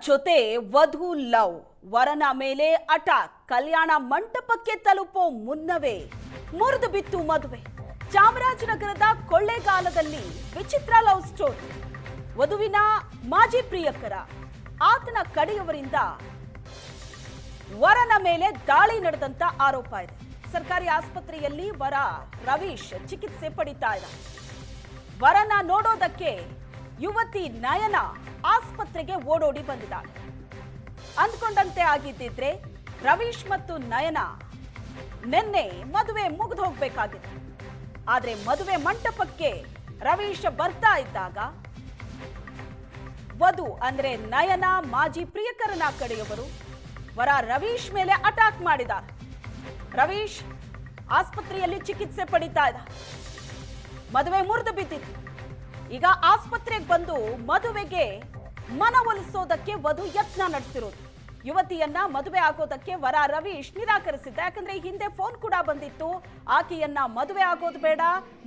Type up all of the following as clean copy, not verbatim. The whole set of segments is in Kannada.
ಜೊತೆ ವಧು ಲವ್, ವರನ ಮೇಲೆ ಅಟಾಕ್, ಕಲ್ಯಾಣ ಮಂಟಪಕ್ಕೆ ತಲುಪೋ ಮುನ್ನವೇ ಮುರಿದು ಬಿತ್ತು ಮದುವೆ. ಚಾಮರಾಜನಗರದ ಕೊಳ್ಳೇಗಾಲದಲ್ಲಿ ವಿಚಿತ್ರ ಲವ್ ಸ್ಟೋರಿ. ವಧುವಿನ ಮಾಜಿ ಪ್ರಿಯಕರ ಆತನ ಕಡೆಯವರಿಂದ ವರನ ಮೇಲೆ ದಾಳಿ ನಡೆದಂತ ಆರೋಪ ಇದೆ. ಸರ್ಕಾರಿ ಆಸ್ಪತ್ರೆಯಲ್ಲಿ ವರ ರವೀಶ್ ಚಿಕಿತ್ಸೆ ಪಡಿತಾ ಇದ್ದ. ವರನ ನೋಡೋದಕ್ಕೆ ಯುವತಿ ನಯನ ಆಸ್ಪತ್ರೆಗೆ ಓಡೋಡಿ ಬಂದಿದ್ದಾಳೆ. ಅಂದ್ಕೊಂಡಂತೆ ಆಗಿದ್ದಿದ್ರೆ ರವೀಶ್ ಮತ್ತು ನಯನ ನಿನ್ನೆ ಮದುವೆ ಮುಗಿದು ಹೋಗ್ಬೇಕಾಗಿತ್ತು. ಆದ್ರೆ ಮದುವೆ ಮಂಟಪಕ್ಕೆ ರವೀಶ್ ಬರ್ತಾ ಇದ್ದಾಗ ವಧು ಅಂದ್ರೆ ನಯನ ಮಾಜಿ ಪ್ರಿಯಕರನ ಕಡೆಯವರು ವರ ರವೀಶ್ ಮೇಲೆ ಅಟ್ಯಾಕ್ ಮಾಡಿದ್ದಾರೆ. ರವೀಶ್ ಆಸ್ಪತ್ರೆಯಲ್ಲಿ ಚಿಕಿತ್ಸೆ ಪಡಿತಾ ಇದ್ದ. ಮದುವೆ ಮುರಿದು ಬಿದ್ದಿತ್ತು. ಈಗ ಆಸ್ಪತ್ರೆಗೆ ಬಂದು ಮದುವೆಗೆ ಮನವೊಲಿಸೋದಕ್ಕೆ ವಧು ಯತ್ನ ನಡೆಸಿರೋದು. ಯುವತಿಯನ್ನ ಮದುವೆ ಆಗೋದಕ್ಕೆ ವರ ರವೀಶ್ ನಿರಾಕರಿಸಿದ್ದ. ಯಾಕಂದ್ರೆ ಈ ಹಿಂದೆ ಫೋನ್ ಕೂಡ ಬಂದಿತ್ತು, ಆಕೆಯನ್ನ ಮದುವೆ ಆಗೋದು ಬೇಡ,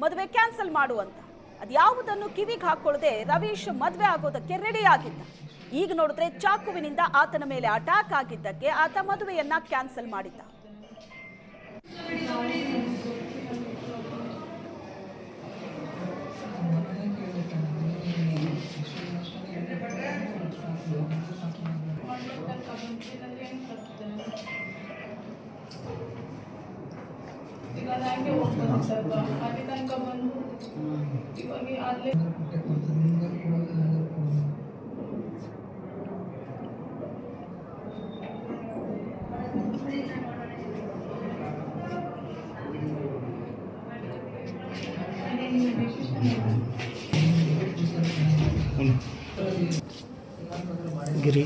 ಮದುವೆ ಕ್ಯಾನ್ಸಲ್ ಮಾಡು ಅಂತ. ಅದ್ಯಾವುದನ್ನು ಕಿವಿಗೆ ಹಾಕೊಳ್ಳದೆ ರವೀಶ್ ಮದುವೆ ಆಗೋದಕ್ಕೆ ರೆಡಿ ಆಗಿದ್ದ. ಈಗ ನೋಡಿದ್ರೆ ಚಾಕುವಿನಿಂದ ಆತನ ಮೇಲೆ ಅಟ್ಯಾಕ್ ಆಗಿದ್ದಕ್ಕೆ ಆತ ಮದುವೆಯನ್ನ ಕ್ಯಾನ್ಸಲ್ ಮಾಡಿದ್ದ. ಗಿರಿ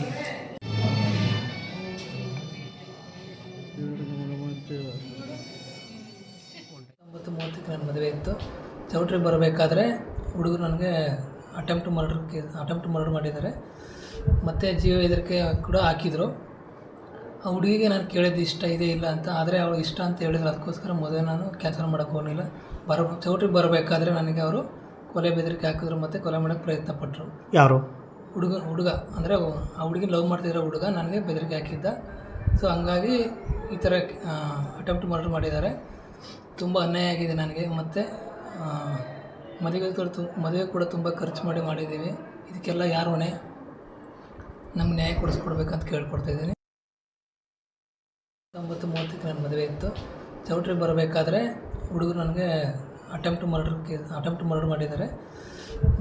ನನ್ನ ಮದುವೆ ಇತ್ತು. ಚೌಟ್ರಿಗೆ ಬರಬೇಕಾದ್ರೆ ಹುಡುಗರು ನನಗೆ ಅಟೆಂಪ್ಟ್ ಮರ್ಡರ್ ಮಾಡಿದ್ದಾರೆ. ಮತ್ತು ಜೀವ ಹೆದರಿಕೆ ಕೂಡ ಹಾಕಿದರು. ಆ ಹುಡುಗಿಗೆ ನಾನು ಕೇಳಿದ್ದು ಇಷ್ಟ ಇದೆ ಇಲ್ಲ ಅಂತ. ಆದರೆ ಅವಳು ಇಷ್ಟ ಅಂತ ಹೇಳಿದ್ರು. ಅದಕ್ಕೋಸ್ಕರ ಮದುವೆ ನಾನು ಕ್ಯಾನ್ಸಲ್ ಮಾಡೋಕ್ಕೆ ಹೋಗಲಿಲ್ಲ. ಚೌಟ್ರಿಗೆ ಬರಬೇಕಾದ್ರೆ ನನಗೆ ಅವರು ಕೊಲೆ ಬೆದರಿಕೆ ಹಾಕಿದ್ರು ಮತ್ತು ಕೊಲೆ ಮಾಡೋಕ್ಕೆ ಪ್ರಯತ್ನ ಪಟ್ಟರು. ಯಾರು? ಹುಡುಗ ಅಂದರೆ ಆ ಹುಡುಗಿ ಲವ್ ಮಾಡ್ತಿರೋ ಹುಡುಗ ನನಗೆ ಬೆದರಿಕೆ ಹಾಕಿದ್ದ. ಸೊ ಹಂಗಾಗಿ ಈ ಥರ ಅಟೆಂಪ್ಟ್ ಮಾಡಿದ್ದಾರೆ. ತುಂಬ ಅನ್ಯಾಯ ಆಗಿದೆ ನನಗೆ. ಮತ್ತು ಮದುವೆ ಕೂಡ ತುಂಬ ಖರ್ಚು ಮಾಡಿದ್ದೀವಿ. ಇದಕ್ಕೆಲ್ಲ ಯಾರು ಹೊಣೆ? ನಮ್ಗೆ ನ್ಯಾಯ ಕೊಡಿಸ್ಕೊಡ್ಬೇಕಂತ ಕೇಳ್ಕೊಡ್ತಾಯಿದ್ದೀನಿ. 9:30ಕ್ಕೆ ನನ್ನ ಮದುವೆ ಇತ್ತು. ಚೌಟ್ರಿಗೆ ಬರಬೇಕಾದ್ರೆ ಹುಡುಗರು ನನಗೆ ಅಟೆಂಪ್ಟ್ ಮರ್ಡರ್ ಮಾಡಿದ್ದಾರೆ.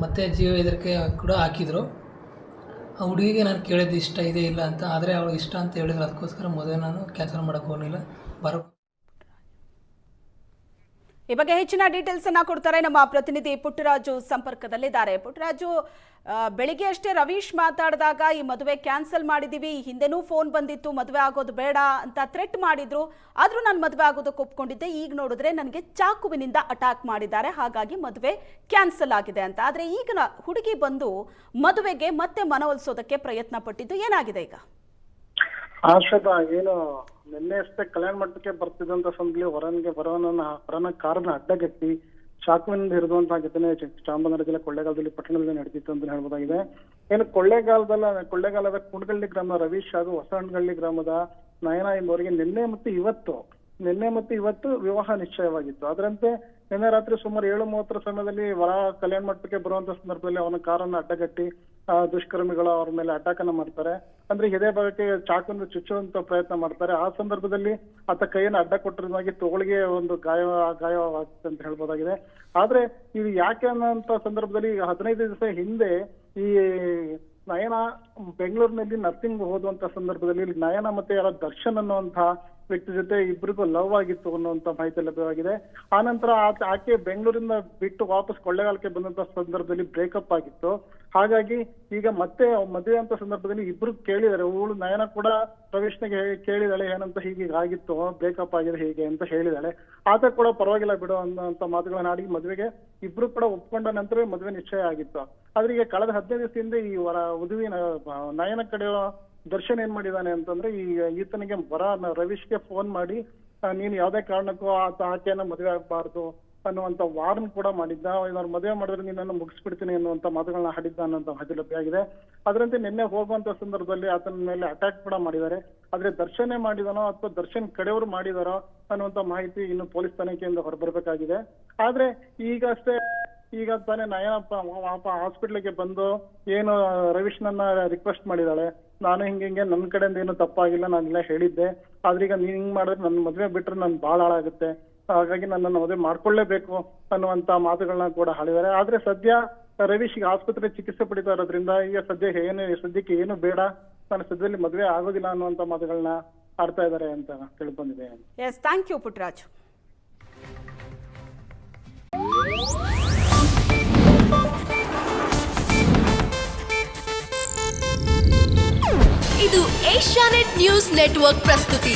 ಮತ್ತು ಜೀವ ಹೆದರಿಕೆ ಕೂಡ ಹಾಕಿದರು. ಆ ಹುಡುಗಿಗೆ ನಾನು ಕೇಳಿದ್ದು ಇಷ್ಟ ಇದೆ ಇಲ್ಲ ಅಂತ. ಆದರೆ ಅವಳು ಇಷ್ಟ ಅಂತ ಹೇಳಿದ್ರು. ಅದಕ್ಕೋಸ್ಕರ ಮದುವೆ ನಾನು ಕ್ಯಾನ್ಸಲ್ ಮಾಡೋಕ್ಕೆ ಹೋಗಲಿಲ್ಲ. ಈ ಬಗ್ಗೆ ಹೆಚ್ಚಿನ ಡೀಟೇಲ್ಸ್ ಅನ್ನ ಕೊಡ್ತಾರೆ ನಮ್ಮ ಪ್ರತಿನಿಧಿ ಪುಟ್ಟರಾಜು ಸಂಪರ್ಕದಲ್ಲಿದ್ದಾರೆ. ಪುಟ್ಟರಾಜು, ಬೆಳಿಗ್ಗೆ ಅಷ್ಟೇ ರವೀಶ್ ಮಾತಾಡಿದಾಗ ಈ ಮದುವೆ ಕ್ಯಾನ್ಸಲ್ ಮಾಡಿದೀವಿ, ಹಿಂದೆನೂ ಫೋನ್ ಬಂದಿತ್ತು, ಮದುವೆ ಆಗೋದು ಬೇಡ ಅಂತ ಥ್ರೆಟ್ ಮಾಡಿದ್ರು, ಆದ್ರೂ ನಾನು ಮದುವೆ ಆಗೋದಕ್ಕೆ ಒಪ್ಕೊಂಡಿದ್ದೆ. ಈಗ ನೋಡಿದ್ರೆ ನನಗೆ ಚಾಕುವಿನಿಂದ ಅಟ್ಯಾಕ್ ಮಾಡಿದ್ದಾರೆ, ಹಾಗಾಗಿ ಮದುವೆ ಕ್ಯಾನ್ಸಲ್ ಆಗಿದೆ ಅಂತ. ಆದ್ರೆ ಈಗ ಹುಡುಗಿ ಬಂದು ಮದುವೆಗೆ ಮತ್ತೆ ಮನವೊಲಿಸೋದಕ್ಕೆ ಪ್ರಯತ್ನ ಪಟ್ಟಿದ್ದು ಏನಾಗಿದೆ ಈಗ? ಆಶ್ರತ ಏನು ನಿನ್ನೆ ಅಷ್ಟೇ ಕಲ್ಯಾಣ ಮಂಟಪಕ್ಕೆ ಬರ್ತಿದ್ದಂತ ಸಂದರ್ಭದಲ್ಲಿ ವರನ ಕಾರನ್ನ ಅಡ್ಡಗಟ್ಟಿ ಚಾಕುವಿನಿಂದ ಹಿಡಿದುವಂತಹ ಘಟನೆ ಚಾಮರಾಜನಗರ ಜಿಲ್ಲೆ ಕೊಳ್ಳೇಗಾಲದಲ್ಲಿ ಪಟ್ಟಣದಲ್ಲಿ ನಡೆದಿತ್ತು ಅಂತ ಹೇಳ್ಬೋದಾಗಿದೆ. ಏನು ಕೊಳ್ಳೇಗಾಲದ ಕುಣಗಳ್ಳಿ ಗ್ರಾಮದ ರವೀಶ್ ಹಾಗೂ ಹೊಸಹಣ್ಣಗಳ್ಳಿ ಗ್ರಾಮದ ನಯನ ಎಂಬುವರಿಗೆ ನಿನ್ನೆ ಮತ್ತು ಇವತ್ತು ವಿವಾಹ ನಿಶ್ಚಯವಾಗಿತ್ತು. ಅದರಂತೆ ನಿನ್ನೆ ರಾತ್ರಿ ಸುಮಾರು 7:30 ಸಮಯದಲ್ಲಿ ವರ ಕಲ್ಯಾಣ ಮಂಟಪಕ್ಕೆ ಬರುವಂತ ಸಂದರ್ಭದಲ್ಲಿ ಅವನ ಕಾರನ್ನ ಅಡ್ಡಗಟ್ಟಿ ದುಷ್ಕರ್ಮಿಗಳು ಅವ್ರ ಮೇಲೆ ಅಟ್ಯಾಕ್ ಅನ್ನ ಮಾಡ್ತಾರೆ. ಅಂದ್ರೆ ಇದೇ ಭಾಗಕ್ಕೆ ಚಾಕುವಿಂದ ಚುಚ್ಚುವಂತ ಪ್ರಯತ್ನ ಮಾಡ್ತಾರೆ. ಆ ಸಂದರ್ಭದಲ್ಲಿ ಆತ ಕೈಯನ್ನು ಅಡ್ಡ ಕೊಟ್ಟಿರೋದಾಗಿ ತೋಳಿಗೆ ಒಂದು ಗಾಯವಾಗುತ್ತೆ ಅಂತ ಹೇಳ್ಬೋದಾಗಿದೆ. ಆದ್ರೆ ಇದು ಯಾಕೆ ಅನ್ನೋಂತ ಸಂದರ್ಭದಲ್ಲಿ 15 ದಿವಸ ಹಿಂದೆ ಈ ನಯನ ಬೆಂಗಳೂರಿನಲ್ಲಿ ನರ್ಸಿಂಗ್ ಹೋದಂತ ಸಂದರ್ಭದಲ್ಲಿ ನಯನ ಮತ್ತೆ ಯಾರ ದರ್ಶನ್ ಅನ್ನುವಂತಹ ವ್ಯಕ್ತಿ ಜೊತೆ ಇಬ್ಬರಿಗೂ ಲವ್ ಆಗಿತ್ತು ಅನ್ನುವಂತ ಮಾಹಿತಿ ಲಭ್ಯವಾಗಿದೆ. ಆನಂತರ ಆಕೆ ಬೆಂಗಳೂರಿಂದ ಬಿಟ್ಟು ವಾಪಸ್ ಕೊಳ್ಳೇಗಾಲಕ್ಕೆ ಬಂದಂತ ಸಂದರ್ಭದಲ್ಲಿ ಬ್ರೇಕಪ್ ಆಗಿತ್ತು. ಹಾಗಾಗಿ ಈಗ ಮತ್ತೆ ಮದುವೆ ಅಂತ ಸಂದರ್ಭದಲ್ಲಿ ಇಬ್ರು ಕೇಳಿದ್ದಾರೆ. ಅವಳು ನಯನ ಕೂಡ ರವೀಶ್ನಿಗೆ ಕೇಳಿದಾಳೆ, ಏನಂತ ಹೀಗೆ ಆಗಿತ್ತು, ಬ್ರೇಕಪ್ ಆಗಿದೆ ಹೀಗೆ ಅಂತ ಹೇಳಿದಾಳೆ. ಆತ ಕೂಡ ಪರವಾಗಿಲ್ಲ ಬಿಡು ಅನ್ನೋಂತ ಮಾತುಗಳನ್ನ ಆಡಿ ಮದುವೆಗೆ ಇಬ್ರು ಕೂಡ ಒಪ್ಕೊಂಡ ನಂತರ ಮದುವೆ ನಿಶ್ಚಯ ಆಗಿತ್ತು. ಆದ್ರೆ ಈಗ ಕಳೆದ 15 ದಿವಸದಿಂದ ಈ ವಧುವಿನ ನಯನ ಕಡೆ ದರ್ಶನ್ ಏನ್ ಮಾಡಿದಾನೆ ಅಂತಂದ್ರೆ ಈತನಿಗೆ ರವೀಶ್ಗೆ ಫೋನ್ ಮಾಡಿ ನೀನು ಯಾವ್ದೇ ಕಾರಣಕ್ಕೂ ಆಕೆಯನ್ನ ಮದುವೆ ಆಗ್ಬಾರ್ದು, ಅನ್ನುವಂತ ವಾರ್ನ್ ಕೂಡ ಮಾಡಿದ್ದ. ಏನಾದ್ರು ಮದುವೆ ಮಾಡಿದ್ರೆ ನಿನ್ನನ್ನು ಮುಗಿಸ್ಬಿಡ್ತೀನಿ ಅನ್ನುವಂತ ಮಾತುಗಳನ್ನ ಆಡಿದ್ದ ಅನ್ನೋಂತ ಮಾಹಿತಿ ಲಭ್ಯವಾಗಿದೆ. ಅದರಂತೆ ನಿನ್ನೆ ಹೋಗುವಂತ ಸಂದರ್ಭದಲ್ಲಿ ಆತನ ಮೇಲೆ ಅಟ್ಯಾಕ್ ಕೂಡ ಮಾಡಿದ್ದಾರೆ. ಆದ್ರೆ ದರ್ಶನೇ ಮಾಡಿದಾನೋ ಅಥವಾ ದರ್ಶನ್ ಕಡೆಯವರು ಮಾಡಿದಾರೋ ಅನ್ನುವಂತ ಮಾಹಿತಿ ಇನ್ನು ಪೊಲೀಸ್ ತನಿಖೆಯಿಂದ ಹೊರಬರಬೇಕಾಗಿದೆ. ಆದ್ರೆ ಈಗ ತಾನೇ ನಯನಪ್ಪ ಹಾಸ್ಪಿಟ್ಲಿಗೆ ಬಂದು ಏನು ರವೀಶ್ನನ್ನ ರಿಕ್ವೆಸ್ಟ್ ಮಾಡಿದಾಳೆ, ನಾನು ಹಿಂಗೆ ನನ್ನ ಕಡೆಯಿಂದ ಏನು ತಪ್ಪಾಗಿಲ್ಲ, ನಾನೆಲ್ಲ ಹೇಳಿದ್ದೆ, ಆದ್ರೆ ಈಗ ನೀನ್ ಹಿಂಗ್ ಮಾಡಿದ್ರೆ ನನ್ನ ಮದುವೆ ಬಿಟ್ರೆ ನನ್ ಬಾಳ ಹಾಳಾಗುತ್ತೆ, ಹಾಗಾಗಿ ನನ್ನನ್ನು ಮದುವೆ ಮಾಡ್ಕೊಳ್ಳೇಬೇಕು ಅನ್ನುವಂತ ಮಾತುಗಳನ್ನ ಕೂಡ ಹೇಳಿದ್ದಾರೆ. ಆದ್ರೆ ಸದ್ಯ ರವೀಶ್ ಈಗ ಆಸ್ಪತ್ರೆ ಚಿಕಿತ್ಸೆ ಪಡಿತಾ ಇರೋದ್ರಿಂದ ಈಗ ಸದ್ಯಕ್ಕೆ ಏನು ಬೇಡ, ನಾನು ಸದ್ಯದಲ್ಲಿ ಮದುವೆ ಆಗೋದಿಲ್ಲ ಅನ್ನುವಂತ ಮಾತುಗಳನ್ನ ಆಡ್ತಾ ಇದ್ದಾರೆ ಅಂತ ತಿಳ್ಕೊಂಡಿದೆ. Yes, thank you Puttaraj. ಇದು ಏಷ್ಯಾನೆಟ್ ನ್ಯೂಸ್ ನೆಟ್ವರ್ಕ್ ಪ್ರಸ್ತುತಿ.